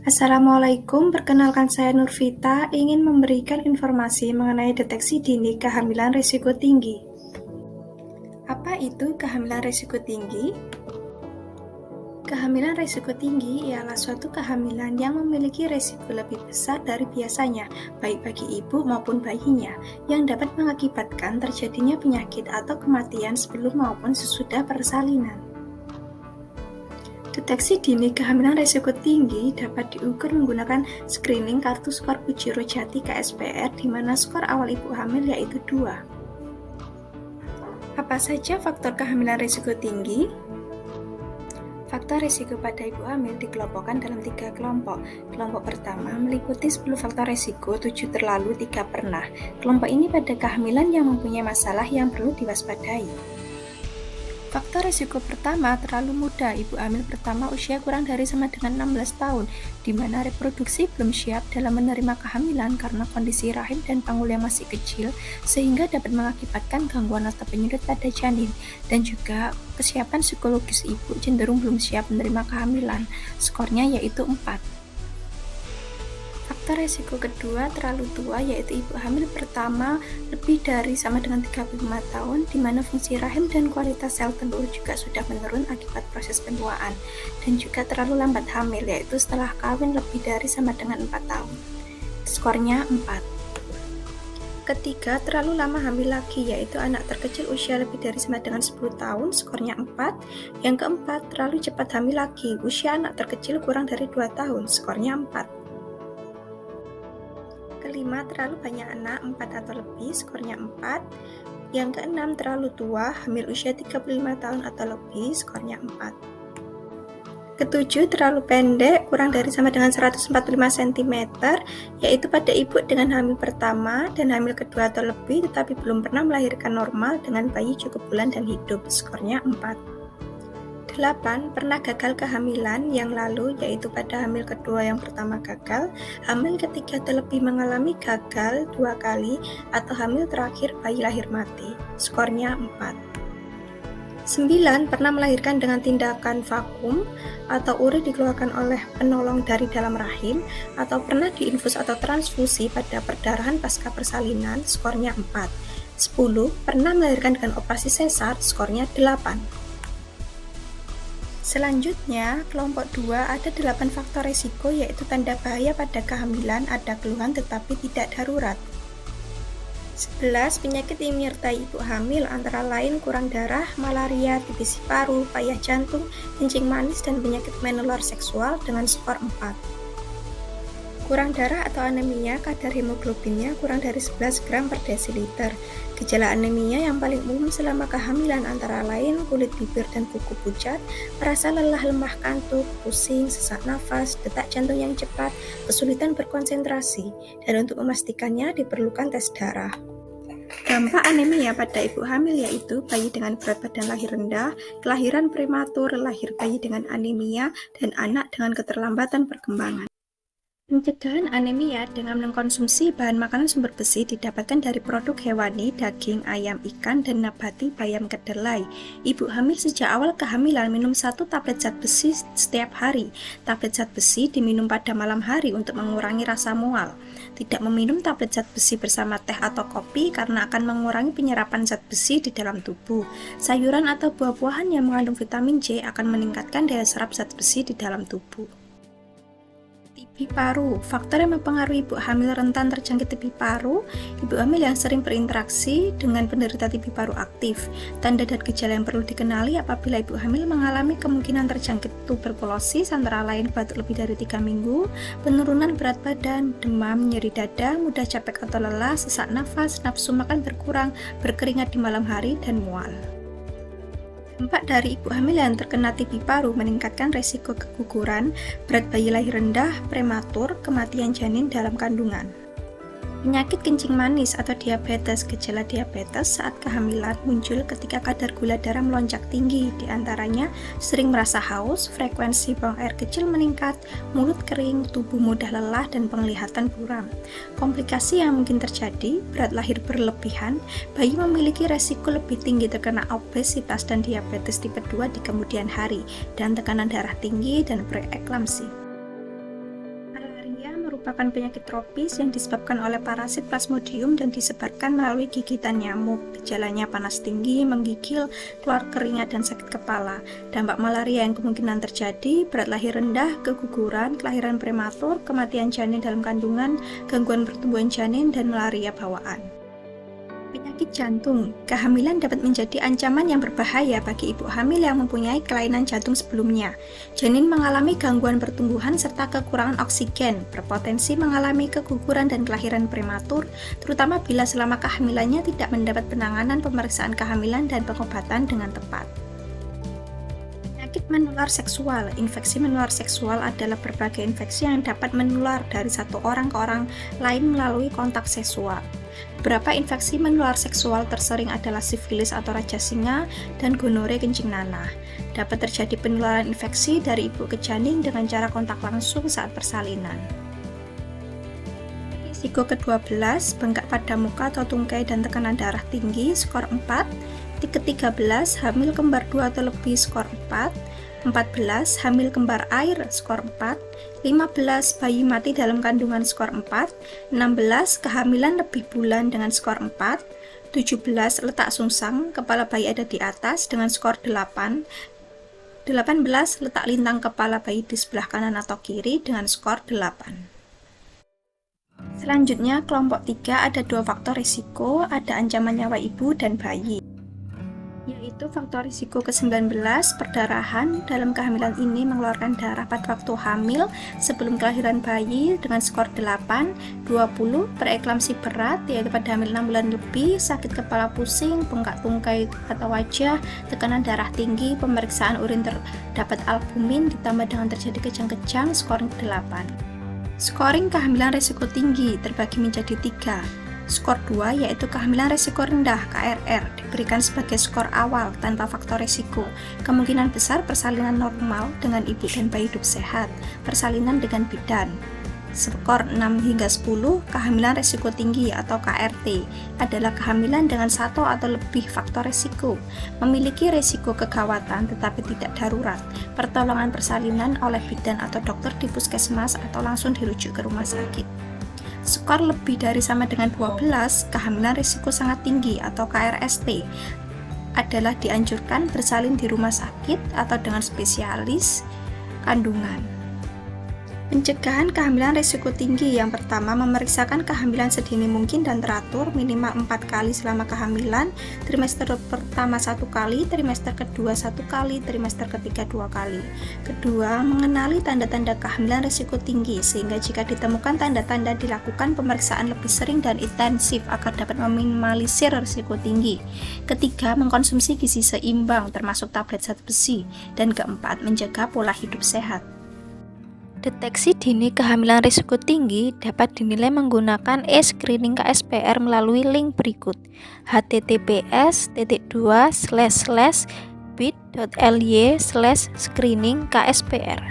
Assalamualaikum, perkenalkan saya Nurvita, ingin memberikan informasi mengenai deteksi dini kehamilan risiko tinggi. Apa itu kehamilan risiko tinggi? Kehamilan risiko tinggi ialah suatu kehamilan yang memiliki risiko lebih besar dari biasanya, baik bagi ibu maupun bayinya, yang dapat mengakibatkan terjadinya penyakit atau kematian sebelum maupun sesudah persalinan. Deteksi dini kehamilan risiko tinggi dapat diukur menggunakan screening kartu skor Pujiro Jati KSPR di mana skor awal ibu hamil yaitu 2. Apa saja faktor kehamilan risiko tinggi? Faktor risiko pada ibu hamil dikelompokkan dalam 3 kelompok. Kelompok pertama meliputi 10 faktor risiko, 7 terlalu, 3 pernah. Kelompok ini pada kehamilan yang mempunyai masalah yang perlu diwaspadai. Faktor risiko pertama, terlalu muda. Ibu hamil pertama usia kurang dari sama dengan 16 tahun, di mana reproduksi belum siap dalam menerima kehamilan karena kondisi rahim dan panggul yang masih kecil, sehingga dapat mengakibatkan gangguan atau penyulit pada janin. Dan juga kesiapan psikologis ibu cenderung belum siap menerima kehamilan. Skornya yaitu 4. Faktor risiko kedua terlalu tua, yaitu ibu hamil pertama lebih dari sama dengan 35 tahun, di mana fungsi rahim dan kualitas sel telur juga sudah menurun akibat proses penuaan, dan juga terlalu lambat hamil, yaitu setelah kawin lebih dari sama dengan 4 tahun. Skornya 4. Ketiga, terlalu lama hamil lagi, yaitu anak terkecil usia lebih dari sama dengan 10 tahun, skornya 4. Yang keempat, terlalu cepat hamil lagi, usia anak terkecil kurang dari 2 tahun, skornya 4. Kelima, terlalu banyak anak, 4 atau lebih, skornya 4. Yang keenam, terlalu tua, hamil usia 35 tahun atau lebih, skornya 4. Ketujuh, terlalu pendek, kurang dari sama dengan 145 cm, yaitu pada ibu dengan hamil pertama dan hamil kedua atau lebih, tetapi belum pernah melahirkan normal dengan bayi cukup bulan dan hidup, skornya 4. 8. Pernah gagal kehamilan yang lalu, yaitu pada hamil kedua yang pertama gagal, hamil ketiga atau lebih mengalami gagal 2 kali, atau hamil terakhir bayi lahir mati. Skornya 4. 9. Pernah melahirkan dengan tindakan vakum atau uri dikeluarkan oleh penolong dari dalam rahim, atau pernah diinfus atau transfusi pada perdarahan pasca persalinan. Skornya 4. 10. Pernah melahirkan dengan operasi sesar. Skornya 8. Selanjutnya, kelompok 2 ada 8 faktor risiko, yaitu tanda bahaya pada kehamilan, ada keluhan tetapi tidak darurat. 11. Penyakit yang menyertai ibu hamil antara lain kurang darah, malaria, TBC paru, payah jantung, kencing manis, dan penyakit menular seksual dengan skor 4. Kurang darah atau anemia, kadar hemoglobinnya kurang dari 11 gram per desiliter. Gejala anemia yang paling umum selama kehamilan antara lain kulit bibir dan kuku pucat, merasa lelah, lemah, kantuk, pusing, sesak nafas, detak jantung yang cepat, kesulitan berkonsentrasi, dan untuk memastikannya diperlukan tes darah. Dampak anemia pada ibu hamil yaitu bayi dengan berat badan lahir rendah, kelahiran prematur, lahir bayi dengan anemia, dan anak dengan keterlambatan perkembangan. Pencegahan anemia dengan mengkonsumsi bahan makanan sumber besi didapatkan dari produk hewani, daging, ayam, ikan, dan nabati bayam kedelai. Ibu hamil sejak awal kehamilan minum 1 tablet zat besi setiap hari. Tablet zat besi diminum pada malam hari untuk mengurangi rasa mual. Tidak meminum tablet zat besi bersama teh atau kopi karena akan mengurangi penyerapan zat besi di dalam tubuh. Sayuran atau buah-buahan yang mengandung vitamin C akan meningkatkan daya serap zat besi di dalam tubuh. TB paru, faktor yang mempengaruhi ibu hamil rentan terjangkit TB paru, ibu hamil yang sering berinteraksi dengan penderita TB paru aktif. Tanda dan gejala yang perlu dikenali apabila ibu hamil mengalami kemungkinan terjangkit tuberkulosis antara lain batuk lebih dari 3 minggu, penurunan berat badan, demam, nyeri dada, mudah capek atau lelah, sesak nafas, nafsu makan berkurang, berkeringat di malam hari, dan mual. Dampak dari ibu hamil yang terkena TB paru meningkatkan resiko keguguran, berat bayi lahir rendah, prematur, kematian janin dalam kandungan. Penyakit kencing manis atau diabetes, gejala diabetes saat kehamilan muncul ketika kadar gula darah melonjak tinggi, diantaranya sering merasa haus, frekuensi buang air kecil meningkat, mulut kering, tubuh mudah lelah, dan penglihatan buram. Komplikasi yang mungkin terjadi, berat lahir berlebihan, bayi memiliki resiko lebih tinggi terkena obesitas dan diabetes tipe 2 di kemudian hari, dan tekanan darah tinggi dan preeklamsi. merupakan penyakit tropis yang disebabkan oleh parasit Plasmodium dan disebarkan melalui gigitan nyamuk. Gejalanya panas tinggi, menggigil, keluar keringat, dan sakit kepala. Dampak malaria yang kemungkinan terjadi: berat lahir rendah, keguguran, kelahiran prematur, kematian janin dalam kandungan, gangguan pertumbuhan janin, dan malaria bawaan. Penyakit jantung. Kehamilan dapat menjadi ancaman yang berbahaya bagi ibu hamil yang mempunyai kelainan jantung sebelumnya. Janin mengalami gangguan pertumbuhan serta kekurangan oksigen, berpotensi mengalami keguguran dan kelahiran prematur, terutama bila selama kehamilannya tidak mendapat penanganan pemeriksaan kehamilan dan pengobatan dengan tepat. Penyakit menular seksual. Infeksi menular seksual adalah berbagai infeksi yang dapat menular dari satu orang ke orang lain melalui kontak seksual. Beberapa infeksi menular seksual tersering adalah sifilis atau raja singa dan gonore kencing nanah. Dapat terjadi penularan infeksi dari ibu ke janin dengan cara kontak langsung saat persalinan. Risiko ke-12, bengkak pada muka atau tungkai dan tekanan darah tinggi, skor 4. Ke-13, hamil kembar 2 atau lebih, skor 4. 14, hamil kembar air, skor 4. 15, bayi mati dalam kandungan, skor 4. 16, kehamilan lebih bulan dengan skor 4. 17, letak sungsang, kepala bayi ada di atas dengan skor 8. 18, letak lintang kepala bayi di sebelah kanan atau kiri dengan skor 8. Selanjutnya, kelompok 3 ada 2 faktor risiko, ada ancaman nyawa ibu dan bayi, yaitu faktor risiko ke-19, perdarahan. Dalam kehamilan ini mengeluarkan darah pada waktu hamil sebelum kelahiran bayi dengan skor 8. 20, preeklamsi berat, yaitu pada hamil 6 bulan lebih, sakit kepala pusing, bengkak tungkai atau wajah, tekanan darah tinggi, pemeriksaan urin terdapat albumin ditambah dengan terjadi kejang-kejang, skor 8. Scoring kehamilan risiko tinggi terbagi menjadi 3. Skor 2 yaitu kehamilan risiko rendah (KRR) diberikan sebagai skor awal tanpa faktor risiko. Kemungkinan besar persalinan normal dengan ibu dan bayi hidup sehat, persalinan dengan bidan. Skor 6 hingga 10, kehamilan risiko tinggi atau KRT adalah kehamilan dengan 1 atau lebih faktor risiko, memiliki risiko kegawatan tetapi tidak darurat, pertolongan persalinan oleh bidan atau dokter di puskesmas atau langsung dirujuk ke rumah sakit. Skor lebih dari sama dengan 12, kehamilan risiko sangat tinggi atau KRST adalah dianjurkan bersalin di rumah sakit atau dengan spesialis kandungan. Pencegahan kehamilan risiko tinggi. Yang pertama, memeriksakan kehamilan sedini mungkin dan teratur, minimal 4 kali selama kehamilan, trimester pertama 1 kali, trimester kedua 1 kali, trimester ketiga 2 kali. Kedua, mengenali tanda-tanda kehamilan risiko tinggi, sehingga jika ditemukan tanda-tanda dilakukan pemeriksaan lebih sering dan intensif agar dapat meminimalisir risiko tinggi. Ketiga, mengkonsumsi gizi seimbang termasuk tablet zat besi. Dan keempat, menjaga pola hidup sehat. Deteksi dini kehamilan risiko tinggi dapat dinilai menggunakan e-screening KSPR melalui link berikut: https://bit.ly/screening KSPR.